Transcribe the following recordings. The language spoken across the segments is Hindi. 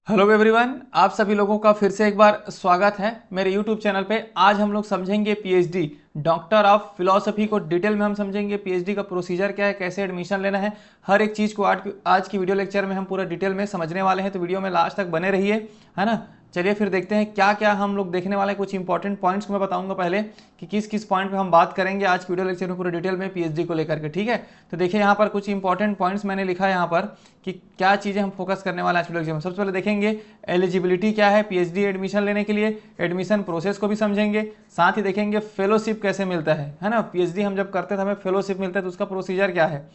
हेलो एवरीवन, आप सभी लोगों का फिर से एक बार स्वागत है मेरे यूट्यूब चैनल पे। आज हम लोग समझेंगे पीएचडी डॉक्टर ऑफ फिलोसफी को डिटेल में हम समझेंगे। पीएचडी का प्रोसीजर क्या है, कैसे एडमिशन लेना है, हर एक चीज़ को आज की वीडियो लेक्चर में हम पूरा डिटेल में समझने वाले हैं। तो वीडियो में लास्ट तक बने रहिए, है ना। चलिए फिर देखते हैं क्या क्या हम लोग देखने वाले हैं। कुछ इंपॉर्टेंट पॉइंट्स मैं बताऊंगा पहले कि किस किस पॉइंट पे हम बात करेंगे आज की वीडियो लेक्चर में पूरे डिटेल में पीएचडी को लेकर के, ठीक है। तो देखिए यहाँ पर कुछ इंपॉर्टेंट पॉइंट्स मैंने लिखा है यहाँ पर कि क्या चीज़ें हम फोकस करने वाले आज वीडियो लेक्चर में। सबसे पहले देखेंगे एलिजिबिलिटी क्या है पीएचडी एडमिशन लेने के लिए, एडमिशन प्रोसेस को भी समझेंगे। साथ ही देखेंगे फेलोशिप कैसे मिलता है ना। पीएचडी हम जब करते थे हमें फेलोशिप मिलता है तो उसका प्रोसीजर क्या है,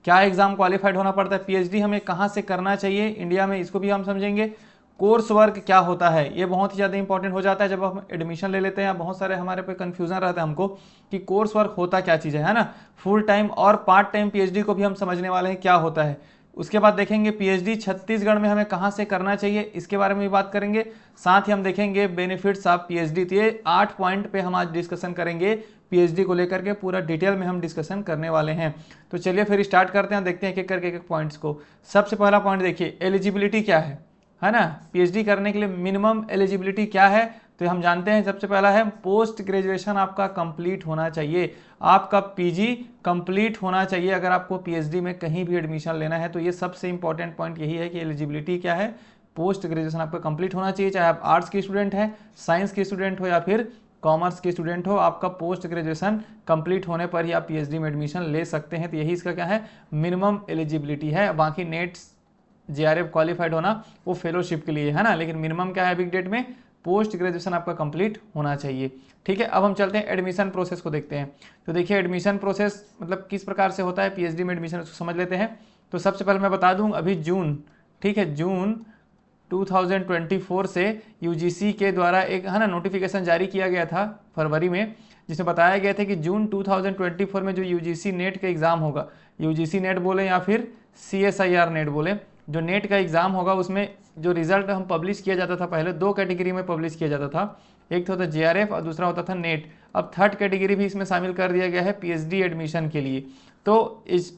क्या एग्जाम क्वालिफाइड होना पड़ता है, पीएचडी हमें कहाँ से करना चाहिए इंडिया में, इसको भी हम समझेंगे। कोर्स वर्क क्या होता है, ये बहुत ही ज़्यादा इंपॉर्टेंट हो जाता है जब हम एडमिशन ले लेते हैं। बहुत सारे हमारे पे कन्फ्यूजन रहता है हमको कि कोर्स वर्क होता क्या चीज़ है ना। फुल टाइम और पार्ट टाइम पीएचडी को भी हम समझने वाले हैं क्या होता है। उसके बाद देखेंगे पीएचडी छत्तीसगढ़ में हमें कहाँ से करना चाहिए, इसके बारे में भी बात करेंगे। साथ ही हम देखेंगे बेनिफिट्स ऑफ पीएचडी। तो ये 8 पॉइंट पे हम आज डिस्कशन करेंगे पीएचडी को लेकर के, पूरा डिटेल में हम डिस्कशन करने वाले हैं। तो चलिए फिर स्टार्ट करते हैं, देखते हैं एक एक करके एक पॉइंट्स को। सबसे पहला पॉइंट देखिए एलिजिबिलिटी क्या है ना। पीएचडी करने के लिए मिनिमम एलिजिबिलिटी क्या है, तो हम जानते हैं सबसे पहला है पोस्ट ग्रेजुएशन आपका कंप्लीट होना चाहिए। आपका पीजी कंप्लीट होना चाहिए अगर आपको पीएचडी में कहीं भी एडमिशन लेना है। तो ये सबसे इंपॉर्टेंट पॉइंट यही है कि एलिजिबिलिटी क्या है, पोस्ट ग्रेजुएशन आपका कंप्लीट होना चाहिए। चाहे आप आर्ट्स के स्टूडेंट हैं, साइंस के स्टूडेंट हो या फिर कॉमर्स के स्टूडेंट हो, आपका पोस्ट ग्रेजुएशन कंप्लीट होने पर ही आप पीएचडी में एडमिशन ले सकते हैं। तो यही इसका क्या है, मिनिमम एलिजिबिलिटी है। बाकी नेट जेआरएफ क्वालिफाइड होना वो फेलोशिप के लिए है ना, लेकिन मिनिमम क्या है बिग डेट में, पोस्ट ग्रेजुएशन आपका कंप्लीट होना चाहिए। ठीक है, अब हम चलते हैं एडमिशन प्रोसेस को देखते हैं। तो देखिए एडमिशन प्रोसेस मतलब किस प्रकार से होता है पीएचडी में एडमिशन, उसको समझ लेते हैं। तो सबसे पहले मैं बता दूं, अभी जून, ठीक है, जून 2024 से यूजीसी के द्वारा एक है ना नोटिफिकेशन जारी किया गया था फरवरी में, जिसमें बताया गया था कि जून 2024 में जो यूजीसी नेट का एग्ज़ाम होगा, यूजीसी नेट बोले या फिर सीएसआईआर नेट बोले, जो नेट का एग्ज़ाम होगा उसमें जो रिजल्ट हम पब्लिश किया जाता था, पहले 2 कैटेगरी में पब्लिश किया जाता था। एक तो होता जेआरएफ और दूसरा होता था नेट। अब थर्ड कैटेगरी भी इसमें शामिल कर दिया गया है पीएचडी एडमिशन के लिए। तो इस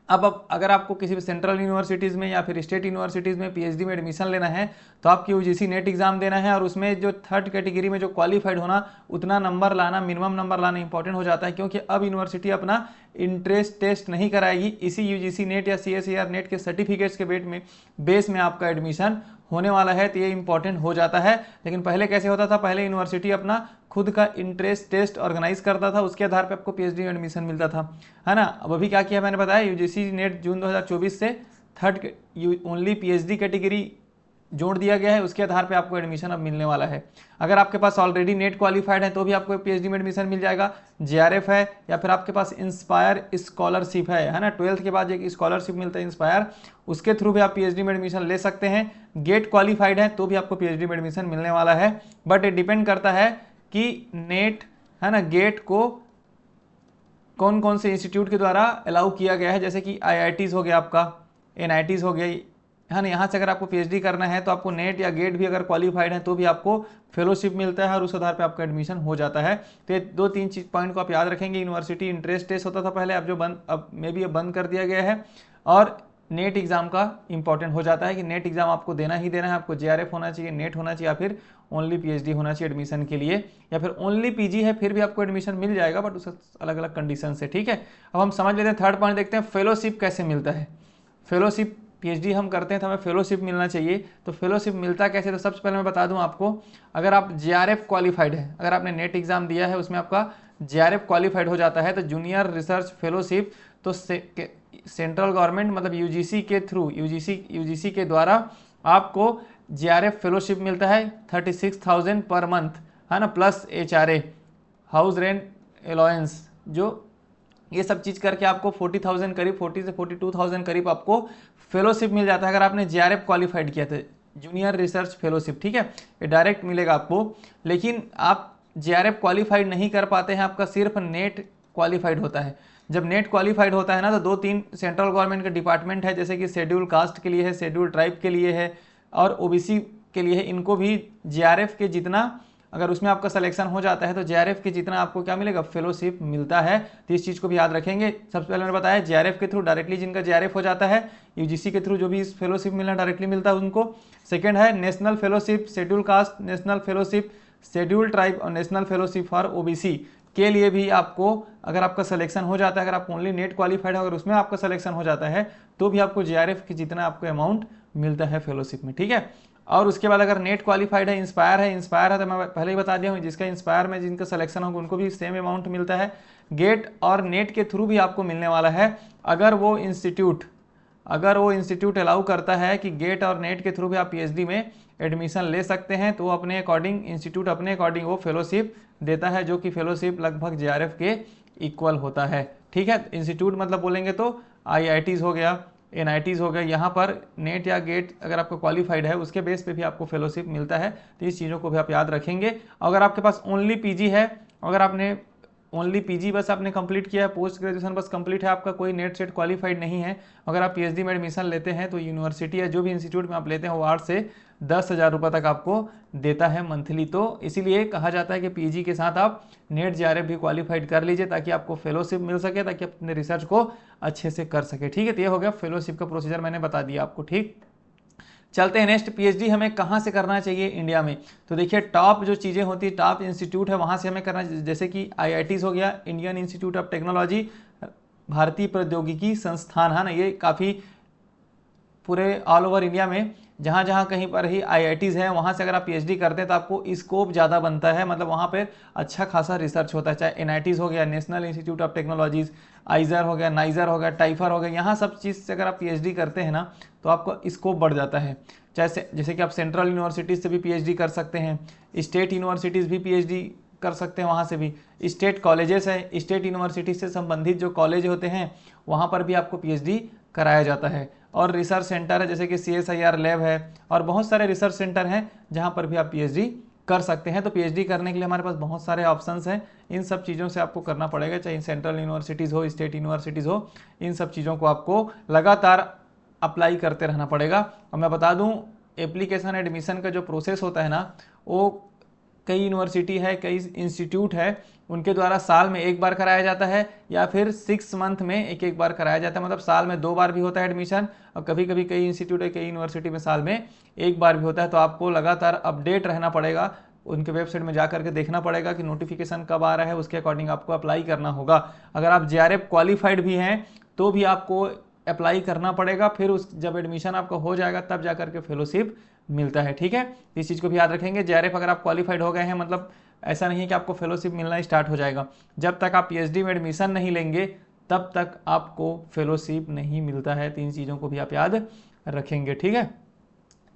अब अगर आपको किसी भी सेंट्रल यूनिवर्सिटीज़ में या फिर स्टेट यूनिवर्सिटीज़ में पीएचडी में एडमिशन लेना है तो आपकी यूजीसी नेट एग्जाम देना है, और उसमें जो थर्ड कैटेगरी में जो क्वालिफाइड होना, उतना नंबर लाना, मिनिमम नंबर लाना इंपॉर्टेंट हो जाता है। क्योंकि अब यूनिवर्सिटी अपना इंट्रेंस टेस्ट नहीं कराएगी, इसी यूजीसी नेट या सीएसईआर नेट के सर्टिफिकेट्स के बेस में आपका एडमिशन होने वाला है। तो ये इंपॉर्टेंट हो जाता है। लेकिन पहले कैसे होता था, पहले यूनिवर्सिटी अपना खुद का इंट्रेंस टेस्ट ऑर्गेनाइज करता था, उसके आधार पे आपको पीएचडी में एडमिशन मिलता था, है ना। अब अभी क्या किया मैंने बताया, यूजीसी नेट जून 2024 से थर्ड ओनली पीएचडी कैटेगरी जोड़ दिया गया है, उसके आधार पे आपको एडमिशन अब मिलने वाला है। अगर आपके पास ऑलरेडी नेट क्वालिफाइड है तो भी आपको पीएचडी में एडमिशन मिल जाएगा, जेआरएफ है या फिर आपके पास इंस्पायर स्कॉलरशिप है ना। 12th के बाद एक स्कॉलरशिप मिलता है इंस्पायर, उसके थ्रू भी आप पीएचडी में एडमिशन ले सकते हैं। गेट क्वालिफाइड है तो भी आपको पीएचडी में एडमिशन मिलने वाला है। बट ये डिपेंड करता है कि नेट है ना, गेट को कौन कौन से इंस्टीट्यूट के द्वारा अलाउ किया गया है, जैसे कि आईआईटीज़ हो गया, आपका एनआईटीज़ हो गया, है ना। यहाँ से अगर आपको पीएचडी करना है तो आपको नेट या गेट भी अगर क्वालिफाइड है तो भी आपको फेलोशिप मिलता है और उस आधार पे आपका एडमिशन हो जाता है। तो ये 2-3 चीज पॉइंट को आप याद रखेंगे। यूनिवर्सिटी इंट्रेंस टेस्ट होता था पहले, अब जो बंद, अब मे बी बंद कर दिया गया है। और नेट एग्जाम का इंपॉर्टेंट हो जाता है कि नेट एग्जाम आपको देना ही देना है। आपको जेआरएफ होना चाहिए, नेट होना चाहिए, या फिर ओनली पीएचडी होना चाहिए एडमिशन के लिए, या फिर ओनली पीजी है फिर भी आपको एडमिशन मिल जाएगा, बट उसका अलग अलग कंडीशन से। ठीक है, अब हम समझ लेते हैं थर्ड पॉइंट, देखते हैं फेलोशिप कैसे मिलता है। फेलोशिप पीएचडी हम करते हैं तो हमें फेलोशिप मिलना चाहिए। तो फेलोशिप मिलता कैसे, तो सबसे पहले मैं बता दूं आपको, अगर आप जेआरएफ क्वालिफाइड है, अगर आपने नेट एग्जाम दिया है उसमें आपका जेआरएफ क्वालिफाइड हो जाता है तो जूनियर रिसर्च फेलोशिप तो सेंट्रल गवर्नमेंट मतलब यूजीसी के थ्रू, यूजीसी के द्वारा आपको जेआरएफ फेलोशिप मिलता है 36,000 पर मंथ, है ना, plus HRA house rent allowance, जो ये सब चीज़ करके आपको 40,000 करीब, 40 से 42,000 करीब आपको फेलोशिप मिल जाता है अगर आपने जेआरएफ क्वालिफाइड किया था, जूनियर रिसर्च फेलोशिप। ठीक है, ये डायरेक्ट मिलेगा आपको। लेकिन आप जेआरएफ क्वालिफाइड नहीं कर पाते हैं, आपका सिर्फ नेट क्वालिफाइड होता है। जब नेट क्वालिफाइड होता है ना तो 2-3 सेंट्रल गवर्नमेंट के डिपार्टमेंट है, जैसे कि शेड्यूल कास्ट के लिए है, शेड्यूल ट्राइब के लिए है और ओबीसी के लिए है। इनको भी जेआरएफ के जितना अगर उसमें आपका सिलेक्शन हो जाता है तो जेआरएफ के जितना आपको क्या मिलेगा, फेलोशिप मिलता है। तो इस चीज़ को भी याद रखेंगे। सबसे पहले मैंने बताया जेआरएफ के थ्रू डायरेक्टली जिनका जेआरएफ हो जाता है, यूजीसी के थ्रू जो भी फेलोशिप मिलना डायरेक्टली मिलता है उनको। सेकेंड है national fellowship, schedule caste, national fellowship, schedule tribe और नेशनल फेलोशिप फॉर ओबीसी के लिए भी आपको अगर आपका सिलेक्शन हो जाता है, अगर आप ओनली नेट क्वालिफाइड है, अगर उसमें आपका सिलेक्शन हो जाता है तो भी आपको जेआरएफ की जितना आपको अमाउंट मिलता है फेलोशिप में, ठीक है। और उसके बाद अगर नेट क्वालिफाइड है, इंस्पायर है तो मैं पहले ही बता दिया हूँ, जिसका इंस्पायर में जिनका सिलेक्शन होगा उनको भी सेम अमाउंट मिलता है। गेट और नेट के थ्रू भी आपको मिलने वाला है, अगर वो इंस्टीट्यूट अलाउ करता है कि गेट और नेट के थ्रू भी आप पीएचडी में एडमिशन ले सकते हैं, तो अपने अकॉर्डिंग इंस्टीट्यूट अपने अकॉर्डिंग वो फेलोशिप देता है, जो कि फेलोशिप लगभग जेआरएफ के इक्वल होता है, ठीक है। इंस्टीट्यूट मतलब बोलेंगे तो आईआईटीज हो गया, एनआईटीज हो गया, यहाँ पर नेट या गेट अगर आपका क्वालिफाइड है उसके बेस पे भी आपको फेलोशिप मिलता है। तो इस चीज़ों को भी आप याद रखेंगे। अगर आपके पास ओनली पीजी है, अगर आपने ओनली पीजी बस आपने कंप्लीट किया है, पोस्ट ग्रेजुएशन बस कंप्लीट है आपका, कोई नेट सेट क्वालिफाइड नहीं है, अगर आप पीएचडी में एडमिशन लेते हैं तो यूनिवर्सिटी या जो भी इंस्टीट्यूट में आप लेते हैं वो 8 से 10,000 रुपये तक आपको देता है मंथली। तो इसीलिए कहा जाता है कि पीजी के साथ आप नेट जेआरएफ भी क्वालिफाइड कर लीजिए ताकि आपको फेलोशिप मिल सके, ताकि अपने रिसर्च को अच्छे से कर सके, ठीक है। तो ये हो गया फेलोशिप का प्रोसीजर, मैंने बता दिया आपको, ठीक। चलते हैं नेक्स्ट, पीएचडी हमें कहाँ से करना चाहिए इंडिया में। तो देखिए टॉप जो चीज़ें होती है, टॉप इंस्टीट्यूट है वहाँ से हमें करना, जैसे कि आईआईटीज हो गया, इंडियन इंस्टीट्यूट ऑफ टेक्नोलॉजी, भारतीय प्रौद्योगिकी संस्थान, है ना, ये काफ़ी पूरे ऑल ओवर इंडिया में जहाँ जहाँ कहीं पर ही आईआईटीज़ है वहाँ से अगर आप पीएचडी करते हैं तो आपको स्कोप ज़्यादा बनता है, मतलब वहाँ पर अच्छा खासा रिसर्च होता है। चाहे एनआईटीज़ हो गया, नेशनल इंस्टीट्यूट ऑफ टेक्नोलॉजीज़, आइजर हो गया, नाइजर हो गया, टाइफर हो गया, यहाँ सब चीज़ से अगर आप पीएचडी करते हैं ना तो आपका स्कोप बढ़ जाता है। चाहे जैसे कि आप सेंट्रल यूनिवर्सिटीज़ से भी पीएचडी कर सकते हैं, स्टेट यूनिवर्सिटीज़ भी पीएचडी कर सकते हैं, वहाँ से भी स्टेट कॉलेजेस है, स्टेट यूनिवर्सिटी से संबंधित जो कॉलेज होते हैं वहाँ पर भी आपको पीएचडी कराया जाता है। और रिसर्च सेंटर है जैसे कि CSIR लैब है, और बहुत सारे रिसर्च सेंटर हैं जहाँ पर भी आप पीएचडी कर सकते हैं। तो पीएचडी करने के लिए हमारे पास बहुत सारे ऑप्शंस हैं, इन सब चीज़ों से आपको करना पड़ेगा, चाहे सेंट्रल यूनिवर्सिटीज़ हो, स्टेट यूनिवर्सिटीज़ हो, इन सब चीज़ों को आपको लगातार अप्लाई करते रहना पड़ेगा। और मैं बता दूं एप्लीकेशन एडमिशन का जो प्रोसेस होता है ना, वो कई यूनिवर्सिटी है, कई इंस्टीट्यूट है, उनके द्वारा साल में एक बार कराया जाता है या फिर 6 मंथ में एक बार कराया जाता है, मतलब साल में 2 बार भी होता है एडमिशन, और कभी कभी कई इंस्टीट्यूट है, कई यूनिवर्सिटी में साल में 1 बार भी होता है। तो आपको लगातार अपडेट रहना पड़ेगा, उनके वेबसाइट में जा करके देखना पड़ेगा कि नोटिफिकेशन कब आ रहा है, उसके अकॉर्डिंग आपको अप्लाई करना होगा। अगर आप जेआरएफ क्वालिफाइड भी हैं तो भी आपको अप्लाई करना पड़ेगा, फिर उस जब एडमिशन आपका हो जाएगा तब जा करके फेलोशिप मिलता है, ठीक है। इस चीज़ को भी याद रखेंगे। जेआरएफ अगर आप क्वालिफाइड हो गए हैं, मतलब ऐसा नहीं है कि आपको फेलोशिप मिलना स्टार्ट हो जाएगा, जब तक आप पीएचडी में एडमिशन नहीं लेंगे तब तक आपको फेलोशिप नहीं मिलता है। 3 चीज़ों को भी आप याद रखेंगे, ठीक है।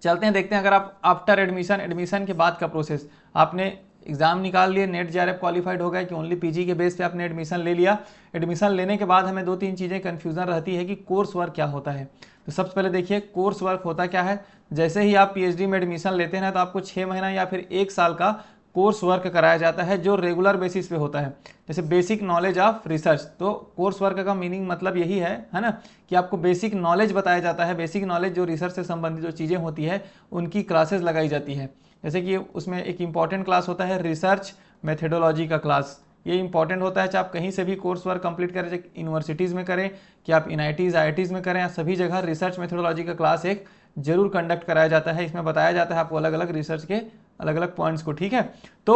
चलते हैं, देखते हैं अगर आप आफ्टर एडमिशन के बाद का प्रोसेस, आपने एग्जाम निकाल लिए, नेट जेआरएफ क्वालिफाइड हो गया कि ओनली पीजी के बेस पे आपने एडमिशन ले लिया। एडमिशन लेने के बाद हमें 2-3 चीज़ें कन्फ्यूजन रहती है कि कोर्स वर्क क्या होता है। तो सबसे पहले देखिए कोर्स वर्क होता क्या है। जैसे ही आप पीएचडी में एडमिशन लेते हैं तो आपको 6 महीना या फिर 1 साल का कोर्स वर्क कराया जाता है, जो रेगुलर बेसिस पे होता है। जैसे बेसिक नॉलेज ऑफ रिसर्च, तो कोर्स वर्क का मीनिंग मतलब यही है ना, कि आपको बेसिक नॉलेज बताया जाता है। बेसिक नॉलेज जो रिसर्च से संबंधित जो चीज़ें होती है उनकी क्लासेस लगाई जाती है। जैसे कि उसमें एक इंपॉर्टेंट क्लास होता है रिसर्च मेथडोलॉजी का क्लास, ये इंपॉर्टेंट होता है। चाहे आप कहीं से भी कोर्स वर्क कंप्लीट करें, चाहे यूनिवर्सिटीज़ में करें, कि आप एनआईटीज़ आईआईटीज़ में करें, सभी जगह रिसर्च मेथडोलॉजी का क्लास एक जरूर कंडक्ट कराया जाता है। इसमें बताया जाता है आपको अलग अलग रिसर्च के अलग अलग पॉइंट्स को, ठीक है। तो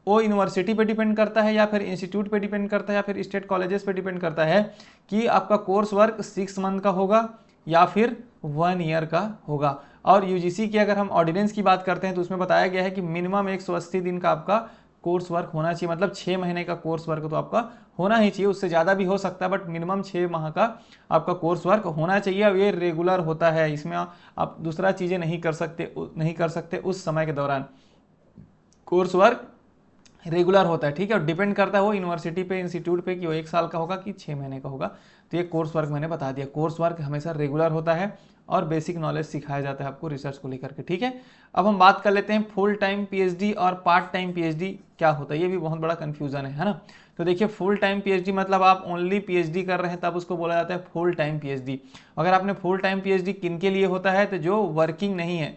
वो यूनिवर्सिटी पे डिपेंड करता है या फिर इंस्टीट्यूट पे डिपेंड करता है या फिर स्टेट कॉलेजेस पे डिपेंड करता है कि आपका कोर्स वर्क 6 मंथ का होगा या फिर 1 ईयर का होगा। और यूजीसी की अगर हम ऑर्डिनेंस की बात करते हैं तो उसमें बताया गया है कि मिनिमम 180 दिन का आपका कोर्स वर्क होना चाहिए, मतलब 6 महीने का कोर्स वर्क तो आपका होना ही चाहिए। उससे ज़्यादा भी हो सकता है बट मिनिमम 6 माह का आपका कोर्स वर्क होना चाहिए। और ये रेगुलर होता है, इसमें आप दूसरा चीज़ें नहीं कर सकते उस समय के दौरान। कोर्स वर्क रेगुलर होता है, ठीक है। और डिपेंड करता है वो यूनिवर्सिटी पे, इंस्टीट्यूट पे कि वो 1 साल का होगा कि 6 महीने का होगा। तो ये कोर्स वर्क मैंने बता दिया। कोर्स वर्क हमेशा रेगुलर होता है और बेसिक नॉलेज सिखाया जाता है आपको रिसर्च को लेकर के, ठीक है। अब हम बात कर लेते हैं फुल टाइम पीएचडी और पार्ट टाइम पीएचडी क्या होता है। ये भी बहुत बड़ा कंफ्यूजन है ना। तो देखिए फुल टाइम पीएचडी मतलब आप ओनली पीएचडी कर रहे हैं तब उसको बोला जाता है फुल टाइम पीएचडी। अगर आपने फुल टाइम पीएचडी किन के लिए होता है, तो जो वर्किंग नहीं है,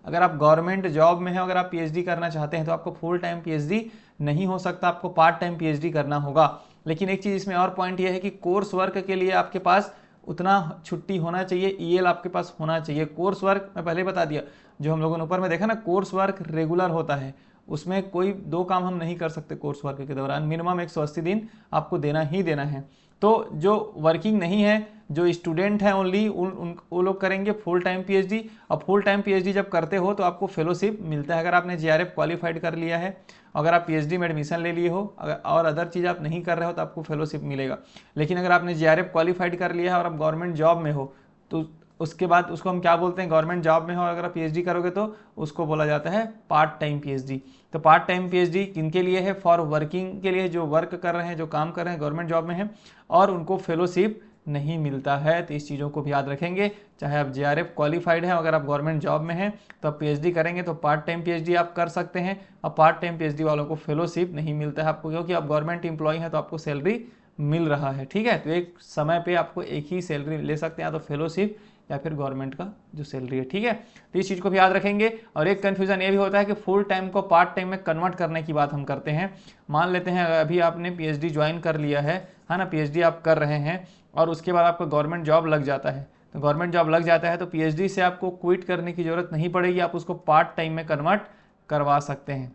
अगर आप गवर्नमेंट जॉब में हैं, अगर आप पीएचडी करना चाहते हैं तो आपको फुल टाइम पीएचडी नहीं हो सकता, आपको पार्ट टाइम पीएचडी करना होगा। लेकिन एक चीज़ इसमें और पॉइंट ये है कि कोर्स वर्क के लिए आपके पास उतना छुट्टी होना चाहिए, ईएल आपके पास होना चाहिए। कोर्स वर्क मैं पहले बता दिया, जो हम लोगों ने ऊपर में देखा ना, कोर्स वर्क रेगुलर होता है, उसमें कोई दो काम हम नहीं कर सकते कोर्स वर्क के दौरान, मिनिमम 180 दिन आपको देना ही देना है। तो जो वर्किंग नहीं है, जो स्टूडेंट हैं ओनली, वो लोग करेंगे फुल टाइम पीएचडी। और फुल टाइम पीएचडी जब करते हो तो आपको फेलोशिप मिलता है। अगर आपने जेआरएफ क्वालिफाइड कर लिया है, अगर आप पीएचडी में एडमिशन ले लिए हो, और अदर चीज़ आप नहीं कर रहे हो तो आपको फेलोशिप मिलेगा। लेकिन अगर आपने जेआरएफ क्वालिफाइड कर लिया है और आप गवर्नमेंट जॉब में हो तो उसके बाद उसको हम क्या बोलते हैं, गवर्नमेंट जॉब में हो अगर आप पीएचडी करोगे तो उसको बोला जाता है पार्ट टाइम पीएचडी। तो पार्ट टाइम पीएचडी किनके लिए है? फॉर वर्किंग के लिए, जो वर्क कर रहे हैं, जो काम कर रहे हैं, गवर्नमेंट जॉब में हैं और उनको फेलोशिप नहीं मिलता है। तो इस चीज़ों को भी याद रखेंगे, चाहे आप जेआरएफ क्वालिफाइड हैं, अगर आप गवर्नमेंट जॉब में हैं तो आप पीएचडी करेंगे तो पार्ट टाइम पीएचडी आप कर सकते हैं। और पार्ट टाइम पीएचडी वालों को फेलोशिप नहीं मिलता है आपको, क्योंकि आप गवर्नमेंट एम्प्लॉय हैं तो आपको सैलरी मिल रहा है। ठीक है, तो एक समय पे आपको एक ही सैलरी ले सकते हैं, या तो फेलोशिप या फिर गवर्नमेंट का जो सैलरी है। ठीक है, तो इस चीज़ को भी याद रखेंगे। और एक कन्फ्यूजन ये भी होता है कि फुल टाइम को पार्ट टाइम में कन्वर्ट करने की बात हम करते हैं। मान लेते हैं अभी आपने पीएचडी ज्वाइन कर लिया है ना, पीएचडी आप कर रहे हैं और उसके बाद आपको गवर्नमेंट जॉब लग जाता है। तो गवर्नमेंट जॉब लग जाता है तो पीएचडी से आपको क्विट करने की जरूरत नहीं पड़ेगी, आप उसको पार्ट टाइम में कन्वर्ट करवा सकते हैं।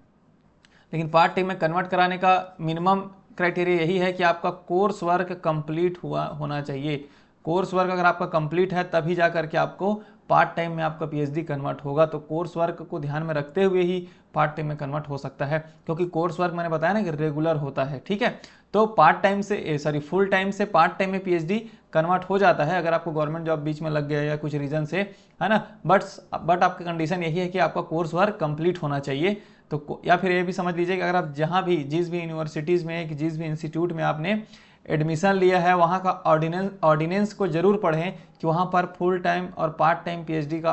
लेकिन पार्ट टाइम में कन्वर्ट कराने का मिनिमम क्राइटेरिया यही है कि आपका कोर्स वर्क कंप्लीट होना चाहिए। कोर्स वर्क अगर आपका कंप्लीट है तभी जा करके आपको पार्ट टाइम में आपका पीएचडी कन्वर्ट होगा। तो कोर्स वर्क को ध्यान में रखते हुए ही पार्ट टाइम में कन्वर्ट हो सकता है, क्योंकि कोर्स वर्क मैंने बताया ना कि रेगुलर होता है। ठीक है, तो पार्ट टाइम से फुल टाइम से पार्ट टाइम में पीएचडी कन्वर्ट हो जाता है अगर आपको गवर्नमेंट जॉब बीच में लग गया या कुछ रीजन से, है ना। बट आपका कंडीशन यही है कि आपका कोर्स वर्क कंप्लीट होना चाहिए। तो या फिर ये भी समझ लीजिए कि अगर आप जहाँ भी, जिस भी यूनिवर्सिटीज़ में, जिस भी इंस्टीट्यूट में आपने एडमिशन लिया है, वहाँ का ऑर्डिनेंस को जरूर पढ़ें कि वहाँ पर फुल टाइम और पार्ट टाइम पीएचडी का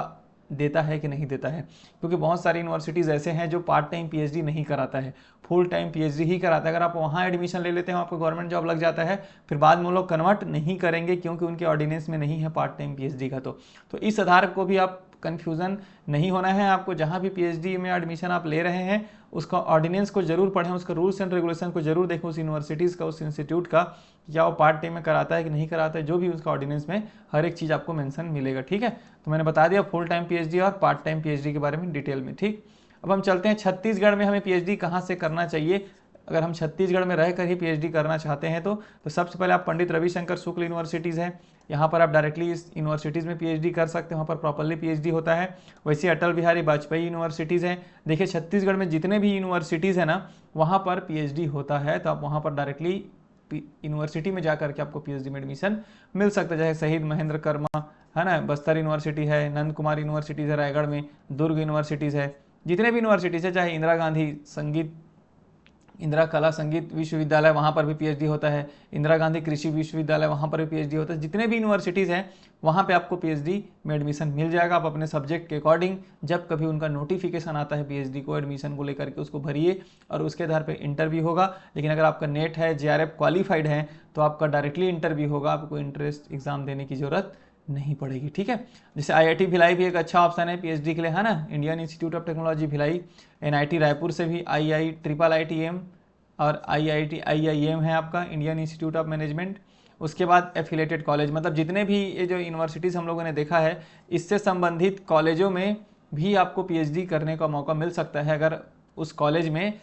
देता है कि नहीं देता है। क्योंकि बहुत सारी यूनिवर्सिटीज़ ऐसे हैं जो पार्ट टाइम पीएचडी नहीं कराता है, फुल टाइम पीएचडी ही कराता है। अगर आप वहाँ एडमिशन ले लेते हैं, आपको गवर्नमेंट जॉब लग जाता है, फिर बाद में वो लोग कन्वर्ट नहीं करेंगे क्योंकि उनके ऑर्डिनेंस में नहीं है पार्ट टाइम पीएचडी का। तो इस आधार को भी आप कन्फ्यूज़न नहीं होना है आपको। जहाँ भी पीएचडी में एडमिशन आप ले रहे हैं उसका ऑर्डिनेंस को जरूर पढ़ें, उसका रूल्स एंड रेगुलेशन को जरूर देखें, उस यूनिवर्सिटीज़ का, उस इंस्टीट्यूट का, क्या वो पार्ट टाइम में कराता है कि नहीं कराता है। जो भी उसका ऑर्डिनेंस में हर एक चीज़ आपको मेंशन मिलेगा। ठीक है, तो मैंने बता दिया फुल टाइम पीएचडी और पार्ट टाइम पीएचडी के बारे में डिटेल में। ठीक, अब हम चलते हैं छत्तीसगढ़ में हमें पीएचडी कहाँ से करना चाहिए। अगर हम छत्तीसगढ़ में रहकर ही पीएचडी करना चाहते हैं तो सबसे पहले आप पंडित रविशंकर शुक्ल यूनिवर्सिटीज़ है, यहाँ पर आप डायरेक्टली इस यूनिवर्सिटीज़ में पीएचडी कर सकते हैं, वहाँ पर प्रॉपरली पीएचडी होता है। वैसे अटल बिहारी वाजपेयी यूनिवर्सिटीज़ हैं। देखिए छत्तीसगढ़ में जितने भी यूनिवर्सिटीज़ हैं ना, वहाँ पर पीएचडी होता है, तो आप वहाँ पर डायरेक्टली यूनिवर्सिटी में जाकर के आपको पीएचडी में एडमिशन मिल सकता है। जैसे शहीद महेंद्र कर्मा है ना, बस्तर यूनिवर्सिटी है, नंद कुमार यूनिवर्सिटीज़ है रायगढ़ में, दुर्ग यूनिवर्सिटीज़ है, जितने भी यूनिवर्सिटीज़ है, चाहे इंदिरा कला संगीत विश्वविद्यालय, वहाँ पर भी पीएचडी होता है, इंदिरा गांधी कृषि विश्वविद्यालय, वहाँ पर भी पीएचडी होता है। जितने भी यूनिवर्सिटीज़ हैं वहाँ पे आपको पीएचडी में एडमिशन मिल जाएगा। आप अपने सब्जेक्ट के अकॉर्डिंग जब कभी उनका नोटिफिकेशन आता है पीएचडी को एडमिशन को लेकर के, उसको भरिए और उसके आधार पर इंटरव्यू होगा। लेकिन अगर आपका नेट है, जेआरएफ क्वालिफाइड है, तो आपका डायरेक्टली इंटरव्यू होगा, आपको इंट्रेंस एग्जाम देने की जरूरत नहीं पड़ेगी। ठीक है, जैसे आईआईटी भिलाई भी एक अच्छा ऑप्शन है पीएचडी के लिए, है ना, Indian institute of technology Bhilai. NIT Raipur से भी IITM और IIM है आपका, इंडियन इंस्टीट्यूट ऑफ मैनेजमेंट। उसके बाद एफिलेटेड कॉलेज, मतलब जितने भी ये जो यूनिवर्सिटीज़ हम लोगों ने देखा है, इससे संबंधित कॉलेजों में भी आपको पीएचडी करने का मौका मिल सकता है अगर उस कॉलेज में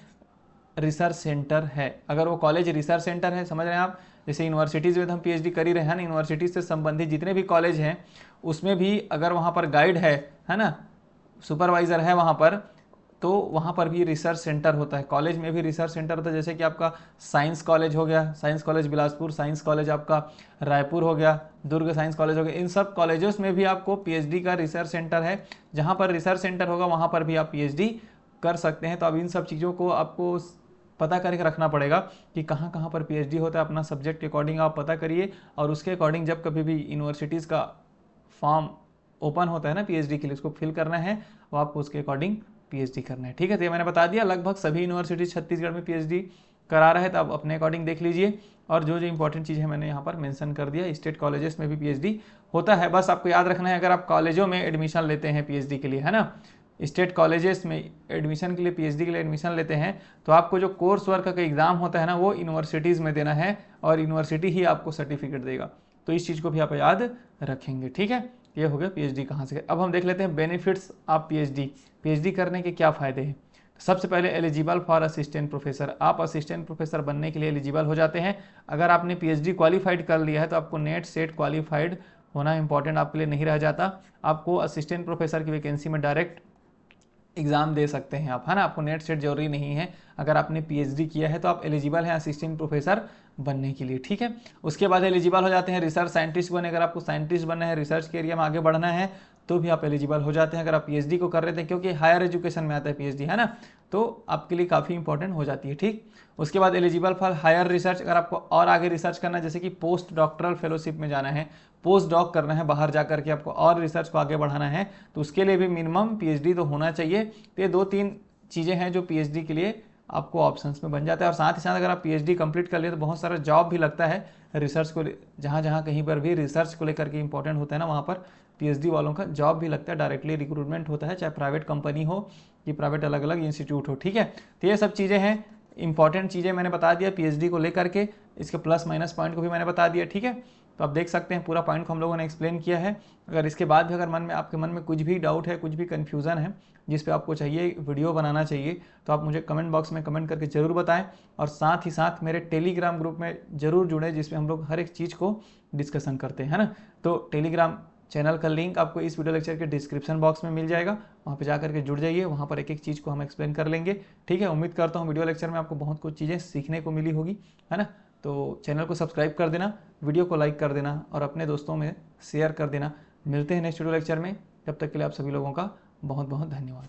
रिसर्च सेंटर है। अगर वो कॉलेज रिसर्च सेंटर है, समझ रहे हैं आप, जैसे यूनिवर्सिटीज़ में तो हम पीएचडी कर ही रहे हैं ना, यूनिवर्सिटीज़ से संबंधित जितने भी कॉलेज हैं उसमें भी अगर वहाँ पर गाइड है ना, सुपरवाइज़र है वहाँ पर, तो वहाँ पर भी रिसर्च सेंटर होता है। कॉलेज में भी रिसर्च सेंटर होता है, जैसे कि आपका साइंस कॉलेज हो गया, science college Bilaspur, science college आपका रायपुर हो गया, दुर्ग साइंस कॉलेज हो गया। इन सब कॉलेजों में भी आपको पीएचडी का रिसर्च सेंटर है। जहाँ पर रिसर्च सेंटर होगा वहाँ पर भी आप पीएचडी कर सकते हैं। तो अब इन सब चीज़ों को आपको पता करके रखना पड़ेगा कि कहाँ कहाँ पर पीएचडी होता है। अपना सब्जेक्ट के अकॉर्डिंग आप पता करिए, और उसके अकॉर्डिंग जब कभी भी यूनिवर्सिटीज़ का फॉर्म ओपन होता है ना पीएचडी के लिए, उसको फिल करना है और आपको उसके अकॉर्डिंग पीएचडी करना है। ठीक है, तो ये मैंने बता दिया, लगभग सभी यूनिवर्सिटी छत्तीसगढ़ में पीएचडी करा रहे हैं, तो आप अपने अकॉर्डिंग देख लीजिए। और जो जो इंपॉर्टेंट चीज़ है मैंने यहाँ पर मेंशन कर दिया। स्टेट कॉलेजेस में भी पीएचडी होता है, बस आपको याद रखना है अगर आप कॉलेजों में एडमिशन लेते हैं पीएचडी के लिए, है ना, स्टेट कॉलेजेस में एडमिशन के लिए, पीएचडी के लिए एडमिशन लेते हैं, तो आपको जो कोर्स वर्क का एग्ज़ाम होता है ना, वो यूनिवर्सिटीज़ में देना है और यूनिवर्सिटी ही आपको सर्टिफिकेट देगा। तो इस चीज़ को भी आप याद रखेंगे, ठीक है। ये हो गया पीएचडी कहाँ से। अब हम देख लेते हैं बेनिफिट्स ऑफ पीएचडी करने के क्या फ़ायदे हैं। सबसे पहले एलिजिबल फॉर असिस्टेंट प्रोफेसर, आप असिस्टेंट प्रोफेसर बनने के लिए एलिजिबल हो जाते हैं। अगर आपने पीएचडी क्वालिफाइड कर लिया है तो आपको नेट सेट क्वालिफाइड होना इंपॉर्टेंट आपके लिए नहीं रह जाता। आपको असिस्टेंट प्रोफेसर की वैकेंसी में डायरेक्ट एग्ज़ाम दे सकते हैं आप, है ना। आपको नेट सेट जरूरी नहीं है। अगर आपने पीएचडी किया है तो आप एलिजिबल हैं असिस्टेंट प्रोफेसर बनने के लिए, ठीक है। उसके बाद एलिजिबल हो जाते हैं रिसर्च साइंटिस्ट बने। अगर आपको साइंटिस्ट बनना है, रिसर्च के एरिया में आगे बढ़ना है, तो भी आप एलिजिबल हो जाते हैं। अगर आप पीएचडी को कर रहे थे, क्योंकि हायर एजुकेशन में आता है पीएचडी, है ना, तो आपके लिए काफ़ी इंपॉर्टेंट हो जाती है, ठीक। उसके बाद एलिजिबल फॉर हायर रिसर्च, अगर आपको और आगे रिसर्च करना है, जैसे कि पोस्ट डॉक्टरल फेलोशिप में जाना है, पोस्ट डॉक करना है, बाहर जा करके आपको और रिसर्च को आगे बढ़ाना है, तो उसके लिए भी मिनिमम पीएचडी तो होना चाहिए। तो ये 2-3 चीज़ें हैं जो पीएचडी के लिए आपको ऑप्शंस में बन जाता है। और साथ ही साथ अगर आप पीएचडी कंप्लीट कर लिए तो बहुत सारा जॉब भी लगता है रिसर्च को, जहाँ जहाँ कहीं पर भी रिसर्च को लेकर के इंपॉर्टेंट होता है ना, वहाँ पर पीएचडी वालों का जॉब भी लगता है, डायरेक्टली रिक्रूटमेंट होता है, चाहे प्राइवेट कंपनी हो कि प्राइवेट अलग अलग इंस्टीट्यूट हो, ठीक है। तो ये सब चीज़ें हैं, इंपॉर्टेंट चीज़ें मैंने बता दिया पीएचडी को लेकर के, इसके प्लस माइनस पॉइंट को भी मैंने बता दिया, ठीक है। तो आप देख सकते हैं पूरा पॉइंट को हम लोगों ने एक्सप्लेन किया है। अगर इसके बाद भी अगर आपके मन में कुछ भी डाउट है, कुछ भी कन्फ्यूज़न है, जिस पे आपको चाहिए वीडियो बनाना चाहिए, तो आप मुझे कमेंट बॉक्स में कमेंट करके ज़रूर बताएं। और साथ ही साथ मेरे टेलीग्राम ग्रुप में ज़रूर जुड़ें, जिसमें हम लोग हर एक चीज़ को डिस्कशन करते हैं, है ना। तो टेलीग्राम चैनल का लिंक आपको इस वीडियो लेक्चर के डिस्क्रिप्शन बॉक्स में मिल जाएगा, वहाँ पे जा करके जुड़ जाइए, वहाँ पर एक एक चीज़ को हम एक्सप्लेन कर लेंगे, ठीक है। उम्मीद करता हूँ वीडियो लेक्चर में आपको बहुत कुछ चीज़ें सीखने को मिली होगी, है ना। तो चैनल को सब्सक्राइब कर देना, वीडियो को लाइक कर देना और अपने दोस्तों में शेयर कर देना। मिलते हैं नेक्स्ट वीडियो लेक्चर में, तब तक के लिए आप सभी लोगों का बहुत बहुत धन्यवाद।